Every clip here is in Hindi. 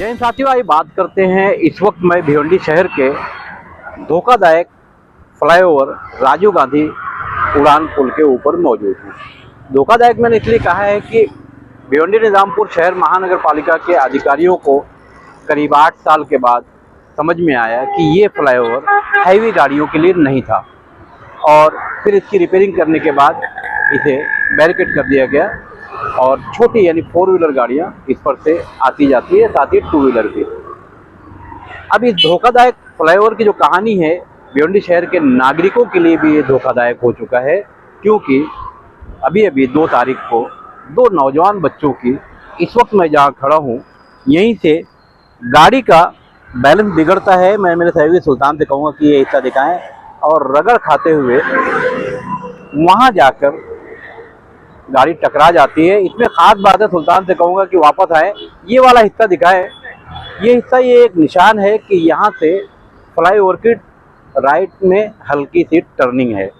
जय हिंद साथियों, आइए बात करते हैं। इस वक्त मैं भिवंडी शहर के धोखादायक फ्लाईओवर राजीव गांधी उड़ान पुल के ऊपर मौजूद हूँ। धोखादायक मैंने इसलिए कहा है कि भिवंडी निजामपुर शहर महानगर पालिका के अधिकारियों को करीब 8 साल के बाद समझ में आया कि ये फ्लाईओवर हैवी गाड़ियों के लिए नहीं था, और फिर इसकी रिपेयरिंग करने के बाद इसे बैरिकेड कर दिया गया और छोटी यानी 4 व्हीलर गाड़ियां इस पर से आती जाती है, साथ ही 2 व्हीलर भी। अब इस धोखादायक फ्लाईओवर की जो कहानी है, भिवंडी शहर के नागरिकों के लिए भी ये धोखादायक हो चुका है, क्योंकि अभी अभी 2 तारीख को 2 नौजवान बच्चों की, इस वक्त मैं जहाँ खड़ा हूँ यहीं से गाड़ी का बैलेंस बिगड़ता है। मैं मेरे सहयोगी सुल्तान से कहूँगा कि ये हिस्सा दिखाएं, और रगड़ खाते हुए वहाँ जाकर गाड़ी टकरा जाती है। इसमें खास बात है, सुल्तान से कहूँगा कि वापस आए, ये वाला हिस्सा दिखाएं। ये हिस्सा, ये एक निशान है कि यहाँ से फ्लाईओवर की राइट में हल्की सी टर्निंग है।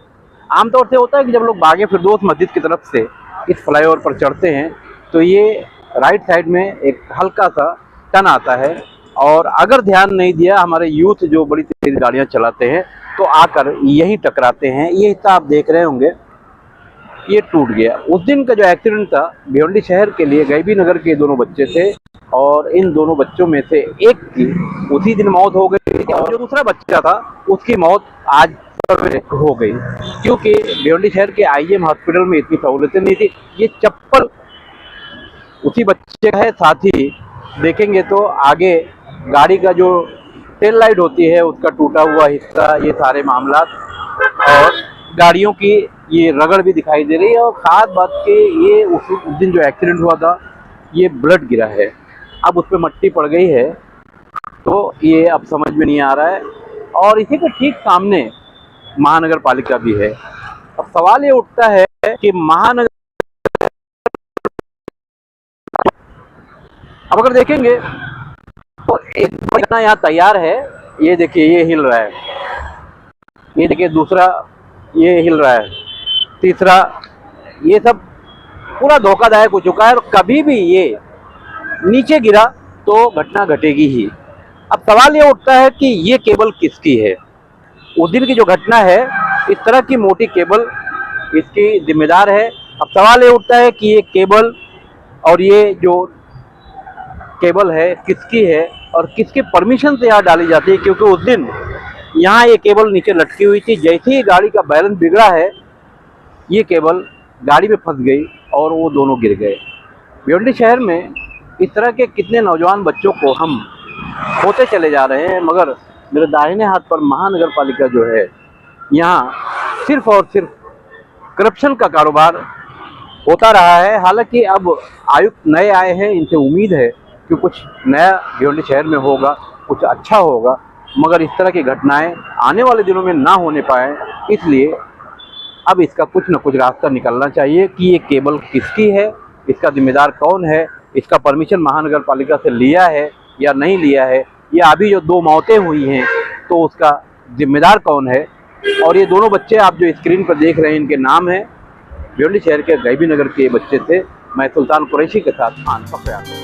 आमतौर से होता है कि जब लोग बागे फिरदौस मस्जिद की तरफ से इस फ्लाईओवर पर चढ़ते हैं तो ये राइट साइड में एक हल्का सा टर्न आता है, और अगर ध्यान नहीं दिया हमारे यूथ जो बड़ी तेज गाड़ियाँ चलाते हैं तो आकर यही टकराते हैं। ये हिस्सा आप देख रहे होंगे, ये टूट गया। उस दिन का जो एक्सीडेंट था भिवंडी शहर के लिए, गैबी नगर के दोनों बच्चे थे, और इन दोनों बच्चों में से एक की उसी दिन मौत हो गई, और जो दूसरा बच्चा था उसकी मौत आज हो गई, क्योंकि भिवंडी शहर के आईएम हॉस्पिटल में इतनी सहूलतें नहीं थी। ये चप्पल उसी बच्चे का है। साथ ही देखेंगे तो आगे गाड़ी का जो टेल लाइट होती है उसका टूटा हुआ हिस्सा, ये सारे मामला, और गाड़ियों की ये रगड़ भी दिखाई दे रही है। और खास बात कि ये उस दिन जो एक्सीडेंट हुआ था, ये ब्लड गिरा है, अब उस पर मट्टी पड़ गई है, तो ये अब समझ में नहीं आ रहा है। और इसी के ठीक सामने महानगर पालिका भी है। अब सवाल ये उठता है कि महानगर, अब अगर देखेंगे तो एक घटना यहाँ तैयार है। ये देखिए, ये हिल रहा है, ये देखिए दूसरा, ये हिल रहा है, तीसरा, ये सब पूरा धोखादायक हो चुका है। और कभी भी ये नीचे गिरा तो घटना घटेगी ही। अब सवाल ये उठता है कि ये केबल किसकी है। उस दिन की जो घटना है, इस तरह की मोटी केबल इसकी जिम्मेदार है। अब सवाल ये उठता है कि ये केबल और ये जो केबल है किसकी है और किसके परमिशन से यहाँ डाली जाती है, क्योंकि उस दिन यहाँ ये केबल नीचे लटकी हुई थी। जैसे ही गाड़ी का बैलेंस बिगड़ा है, ये केबल गाड़ी में फंस गई और वो दोनों गिर गए। भिवंडी शहर में इस तरह के कितने नौजवान बच्चों को हम खोते चले जा रहे हैं, मगर मेरे दाहिने हाथ पर महानगर पालिका जो है, यहाँ सिर्फ और सिर्फ करप्शन का कारोबार होता रहा है। हालांकि अब आयुक्त नए आए हैं, इनसे उम्मीद है कि कुछ नया भिवंडी शहर में होगा, कुछ अच्छा होगा, मगर इस तरह की घटनाएं आने वाले दिनों में ना होने पाए, इसलिए अब इसका कुछ न कुछ रास्ता निकलना चाहिए कि ये केबल किसकी है, इसका जिम्मेदार कौन है, इसका परमिशन महानगर पालिका से लिया है या नहीं लिया है, या अभी जो 2 मौतें हुई हैं तो उसका जिम्मेदार कौन है। और ये दोनों बच्चे आप जो स्क्रीन पर देख रहे हैं, इनके नाम हैं, भिवंडी शहर के गैबी नगर के बच्चे थे। मैं सुल्तान कुरैशी के साथ खान पकड़ा।